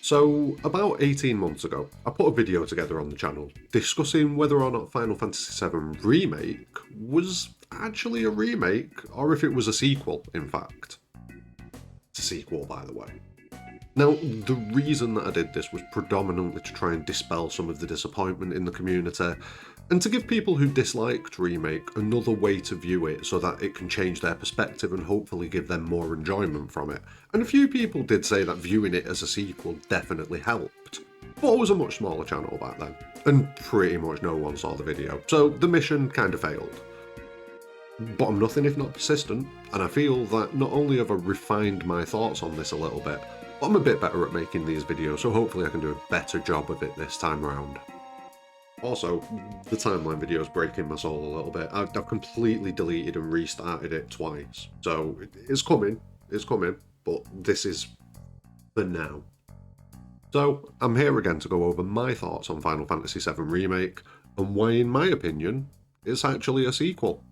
So, about 18 months ago, I put a video together on the channel discussing whether or not Final Fantasy VII Remake was actually a remake, or if it was a sequel, in fact. It's a sequel, by the way. Now, the reason that I did this was predominantly to try and dispel some of the disappointment in the community, and to give people who disliked Remake another way to view it so that it can change their perspective and hopefully give them more enjoyment from it. And a few people did say that viewing it as a sequel definitely helped. But I was a much smaller channel back then, and pretty much no one saw the video, so the mission kind of failed. But I'm nothing if not persistent, and I feel that not only have I refined my thoughts on this a little bit, but I'm a bit better at making these videos, so hopefully I can do a better job of it this time round. Also, the timeline video is breaking my soul a little bit. I've completely deleted and restarted it twice, so it's coming, but this is for now. So, I'm here again to go over my thoughts on Final Fantasy VII Remake, and why in my opinion, it's actually a sequel.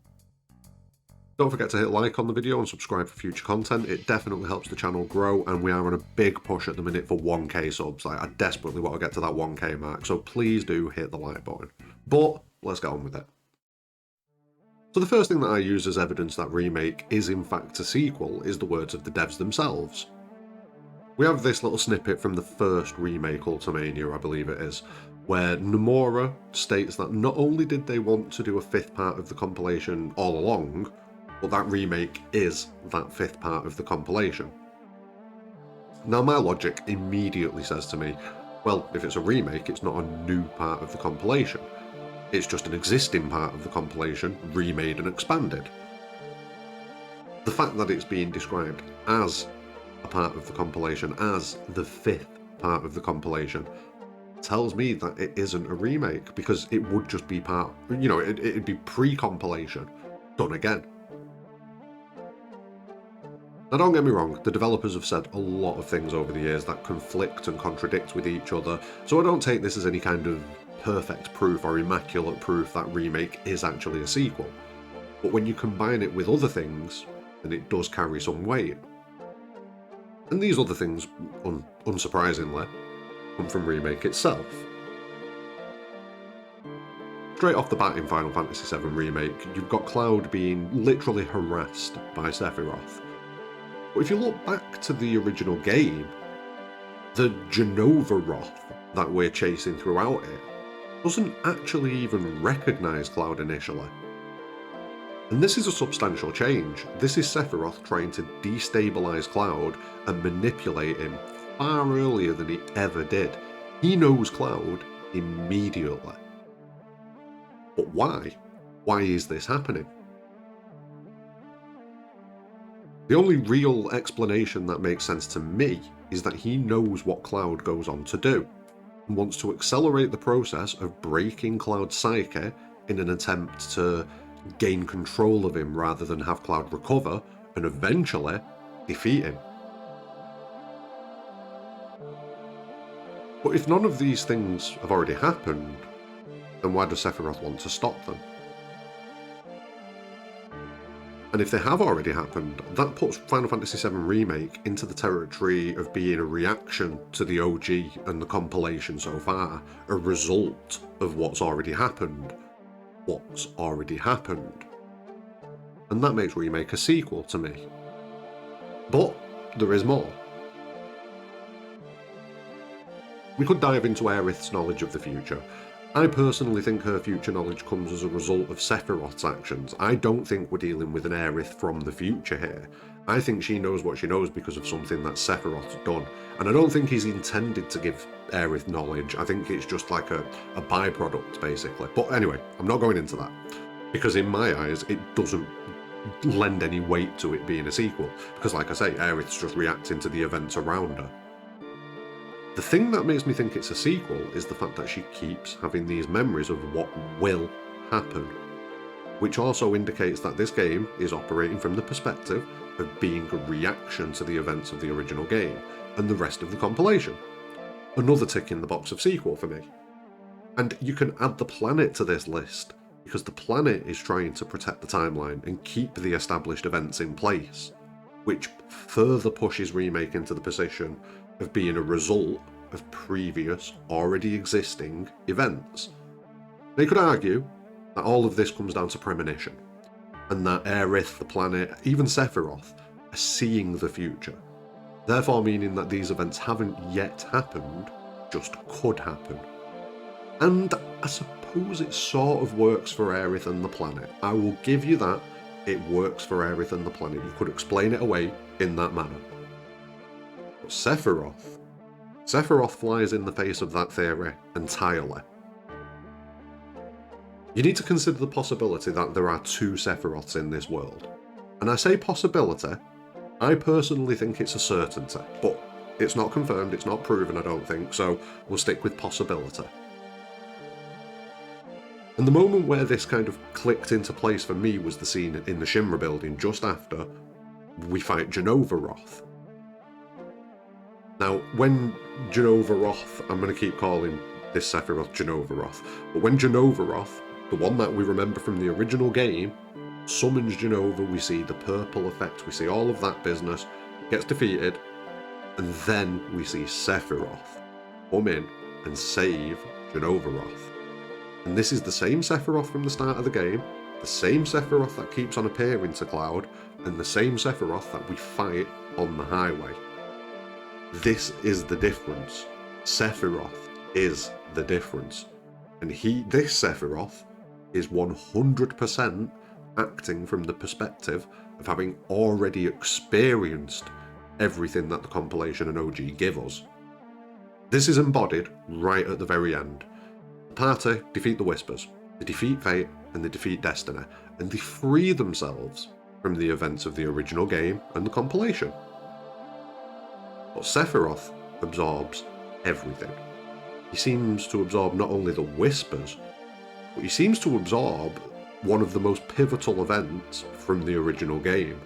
Don't forget to hit like on the video and subscribe for future content. It definitely helps the channel grow, and we are on a big push at the minute for 1k subs. I desperately want to get to that 1k mark, so please do hit the like button. But let's get on with it. So the first thing that I use as evidence that Remake is in fact a sequel is the words of the devs themselves. We have this little snippet from the first Remake Ultimania, I believe it is, where Nomura states that not only did they want to do a fifth part of the compilation all along, but that remake is that fifth part of the compilation. Now my logic immediately says to me, well, if it's a remake, it's not a new part of the compilation. It's just an existing part of the compilation, remade and expanded. The fact that it's being described as a part of the compilation, as the fifth part of the compilation, tells me that it isn't a remake, because it would just be part, it'd be pre-compilation, done again. Now don't get me wrong, the developers have said a lot of things over the years that conflict and contradict with each other, so I don't take this as any kind of perfect proof or immaculate proof that Remake is actually a sequel. But when you combine it with other things, then it does carry some weight. And these other things, unsurprisingly, come from Remake itself. Straight off the bat in Final Fantasy VII Remake, you've got Cloud being literally harassed by Sephiroth. But if you look back to the original game, the Genovaroth that we're chasing throughout it doesn't actually even recognise Cloud initially. And this is a substantial change. This is Sephiroth trying to destabilise Cloud and manipulate him far earlier than he ever did. He knows Cloud immediately. But why? Why is this happening? The only real explanation that makes sense to me is that he knows what Cloud goes on to do, and wants to accelerate the process of breaking Cloud's psyche in an attempt to gain control of him rather than have Cloud recover and eventually defeat him. But if none of these things have already happened, then why does Sephiroth want to stop them? And if they have already happened, that puts Final Fantasy VII Remake into the territory of being a reaction to the OG and the compilation so far, a result of what's already happened. What's already happened. And that makes Remake a sequel to me. But there is more. We could dive into Aerith's knowledge of the future. I personally think her future knowledge comes as a result of Sephiroth's actions. I don't think we're dealing with an Aerith from the future here. I think she knows what she knows because of something that Sephiroth's done. And I don't think he's intended to give Aerith knowledge. I think it's just like a byproduct, basically. But anyway, I'm not going into that. Because in my eyes, it doesn't lend any weight to it being a sequel. Because like I say, Aerith's just reacting to the events around her. The thing that makes me think it's a sequel is the fact that she keeps having these memories of what will happen, which also indicates that this game is operating from the perspective of being a reaction to the events of the original game and the rest of the compilation. Another tick in the box of sequel for me. And you can add the planet to this list, because the planet is trying to protect the timeline and keep the established events in place, which further pushes Remake into the position of being a result of previous, already existing events. They could argue that all of this comes down to premonition, and that Aerith, the planet, even Sephiroth, are seeing the future, therefore meaning that these events haven't yet happened, just could happen. And I suppose it sort of works for Aerith and the planet. I will give you that. It works for Aerith and the planet. You could explain it away in that manner. But Sephiroth flies in the face of that theory entirely. You need to consider the possibility that there are two Sephiroths in this world. And I say possibility, I personally think it's a certainty, but it's not confirmed, it's not proven, I don't think, so we'll stick with possibility. And the moment where this kind of clicked into place for me was the scene in the Shinra building just after we fight Genovaroth. Now, when Genovaroth, I'm going to keep calling this Sephiroth Genovaroth, but when Genovaroth, the one that we remember from the original game, summons Jenova, we see the purple effect, we see all of that business, gets defeated, and then we see Sephiroth come in and save Genovaroth. And this is the same Sephiroth from the start of the game, the same Sephiroth that keeps on appearing to Cloud, and the same Sephiroth that we fight on the highway. This is the difference. Sephiroth is the difference. And this Sephiroth is 100% acting from the perspective of having already experienced everything that the compilation and OG give us. This is embodied right at the very end. The party defeat the Whispers, they defeat Fate, and they defeat Destiny, and they free themselves from the events of the original game and the compilation. But Sephiroth absorbs everything. He seems to absorb not only the Whispers, but he seems to absorb one of the most pivotal events from the original game.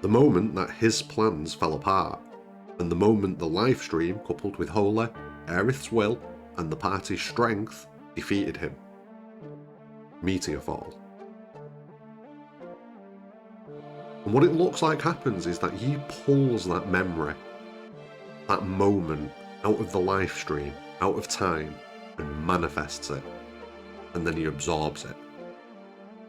The moment that his plans fell apart, and the moment the live stream, coupled with Holy, Aerith's will, and the party's strength, defeated him. Meteorfall. And what it looks like happens is that he pulls that memory, that moment, out of the live stream, out of time, and manifests it. And then he absorbs it.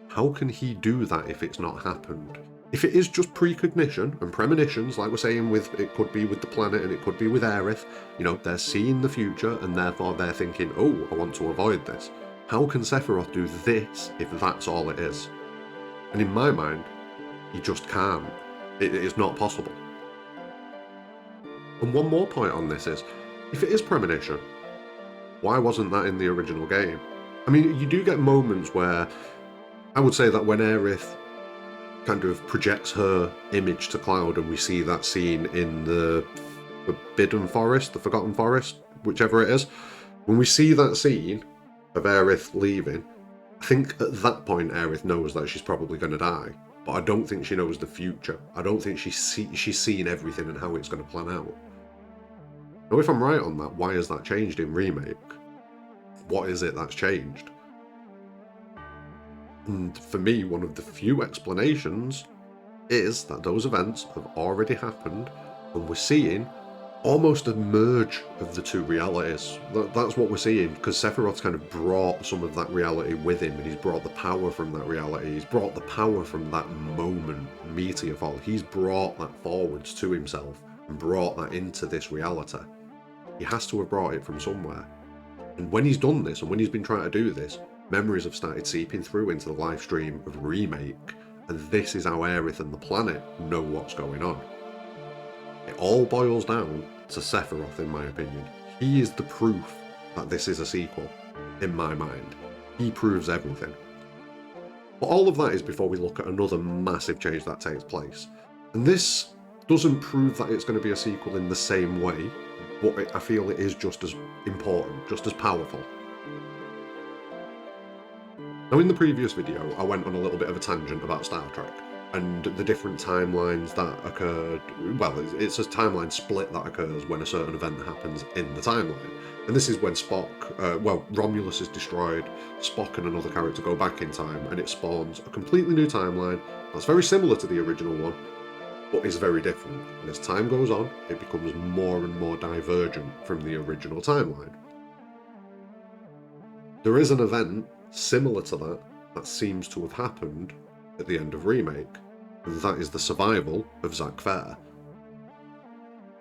How can he do that if it's not happened? If it is just precognition and premonitions, like we're saying with, it could be with the planet and it could be with Aerith, you know, they're seeing the future and therefore they're thinking, oh, I want to avoid this. How can Sephiroth do this if that's all it is? And in my mind, he just can't. It is not possible. And one more point on this is, if it is premonition, why wasn't that in the original game? I mean, you do get moments where I would say that when Aerith kind of projects her image to Cloud and we see that scene in the Forbidden Forest, the Forgotten Forest, whichever it is, when we see that scene of Aerith leaving, I think at that point Aerith knows that she's probably going to die, but I don't think she knows the future. I don't think she's seen everything and how it's going to plan out. Now, if I'm right on that, why has that changed in Remake? What is it that's changed? And for me, one of the few explanations is that those events have already happened and we're seeing almost a merge of the two realities. That's what we're seeing, because Sephiroth's kind of brought some of that reality with him, and he's brought the power from that reality. He's brought the power from that moment, Meteorfall. He's brought that forwards to himself and brought that into this reality. He has to have brought it from somewhere. And when he's done this, and when he's been trying to do this, memories have started seeping through into the live stream of Remake, and this is how Aerith and the planet know what's going on. It all boils down to Sephiroth, in my opinion. He is the proof that this is a sequel, in my mind. He proves everything. But all of that is before we look at another massive change that takes place. And this doesn't prove that it's going to be a sequel in the same way, but I feel it is just as important, just as powerful. Now, in the previous video, I went on a little bit of a tangent about Star Trek and the different timelines that occurred. Well, it's a timeline split that occurs when a certain event happens in the timeline. And this is when Romulus is destroyed, Spock and another character go back in time, and it spawns a completely new timeline that's very similar to the original one, but is very different. And as time goes on, it becomes more and more divergent from the original timeline. There is an event similar to that seems to have happened at the end of Remake, and that is the survival of Zack Fair.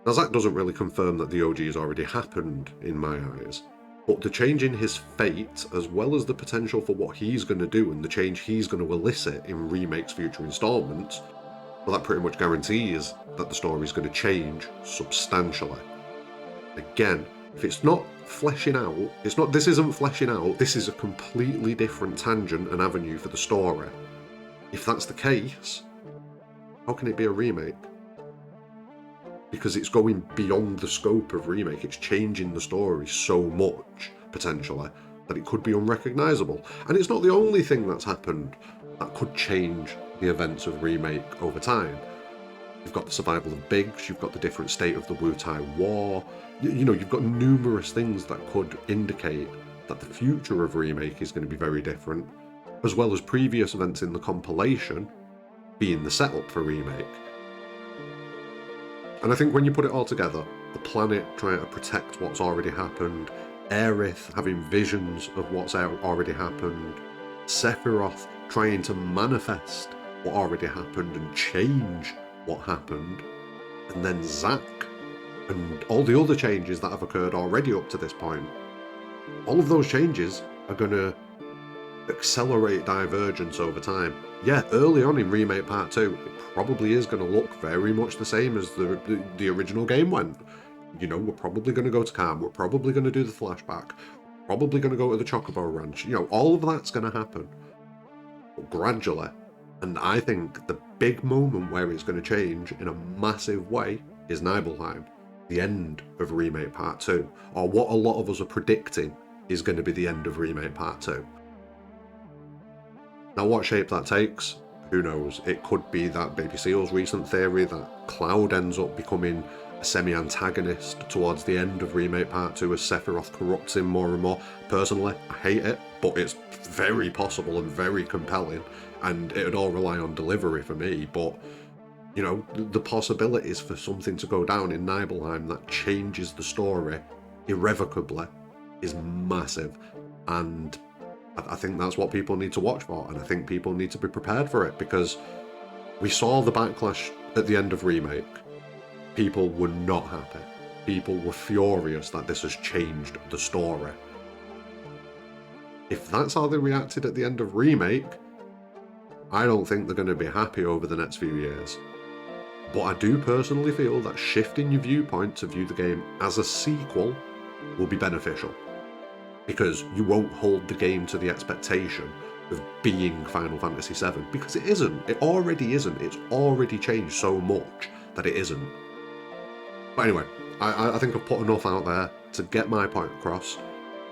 Now, Zack doesn't really confirm that the OG has already happened in my eyes, but the change in his fate, as well as the potential for what he's going to do and the change he's going to elicit in Remake's future installments, well, that pretty much guarantees that the story's going to change substantially. Again, if it's not fleshing out, this isn't fleshing out, this is a completely different tangent and avenue for the story. If that's the case, how can it be a remake? Because it's going beyond the scope of Remake, it's changing the story so much, potentially, that it could be unrecognisable. And it's not the only thing that's happened that could change the events of Remake over time. You've got the survival of Biggs, you've got the different state of the Wu-Tai War, you've got numerous things that could indicate that the future of Remake is going to be very different, as well as previous events in the compilation being the setup for Remake. And I think when you put it all together, the planet trying to protect what's already happened, Aerith having visions of what's already happened, Sephiroth trying to manifest what already happened and change what happened, and then Zack and all the other changes that have occurred already up to this point, all of those changes are going to accelerate divergence over time. Yeah, early on in Remake Part 2, it probably is going to look very much the same as the original game went. We're probably going to go to camp, we're probably going to do the flashback, probably going to go to the Chocobo Ranch, all of that's going to happen. But gradually, and I think the big moment where it's going to change in a massive way is Nibelheim, the end of Remake Part 2, or what a lot of us are predicting is going to be the end of Remake Part 2. Now, what shape that takes, who knows? It could be that Baby Seal's recent theory that Cloud ends up becoming a semi-antagonist towards the end of Remake Part 2 as Sephiroth corrupts him more and more. Personally, I hate it, but it's very possible and very compelling, and it'd all rely on delivery for me, but the possibilities for something to go down in Nibelheim that changes the story irrevocably is massive, and I think that's what people need to watch for, and I think people need to be prepared for it, because we saw the backlash at the end of Remake. People were not happy. People were furious that this has changed the story. If that's how they reacted at the end of Remake, I don't think they're going to be happy over the next few years. But I do personally feel that shifting your viewpoint to view the game as a sequel will be beneficial, because you won't hold the game to the expectation of being Final Fantasy VII, because it isn't. It already isn't. It's already changed so much that it isn't. But anyway, I think I've put enough out there to get my point across.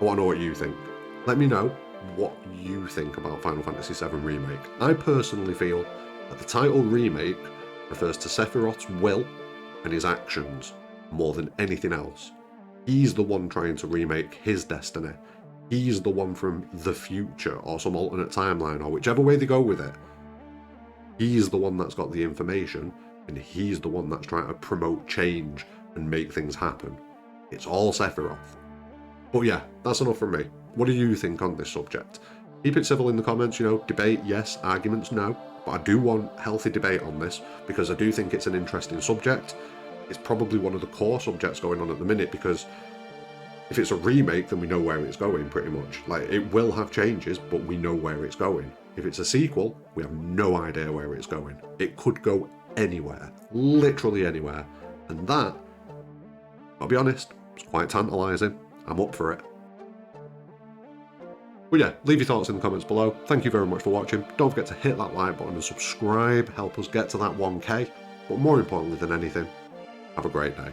I want to know what you think. Let me know what you think about Final Fantasy VII Remake. I personally feel that the title Remake refers to Sephiroth's will and his actions more than anything else. He's the one trying to remake his destiny. He's the one from the future or some alternate timeline, or whichever way they go with it. He's the one that's got the information, and he's the one that's trying to promote change and make things happen. It's all Sephiroth. But yeah, that's enough from me. What do you think on this subject? Keep it civil in the comments, debate yes, arguments no, but I do want healthy debate on this, because I do think it's an interesting subject. It's probably one of the core subjects going on at the minute, because if it's a remake, then we know where it's going, pretty much. Like, it will have changes, but we know where it's going. If it's a sequel, we have no idea where it's going. It could go anywhere, literally anywhere, and that, I'll be honest, it's quite tantalising. I'm up for it. But yeah, leave your thoughts in the comments below. Thank you very much for watching. Don't forget to hit that like button and subscribe, help us get to that 1K. But more importantly than anything, have a great day.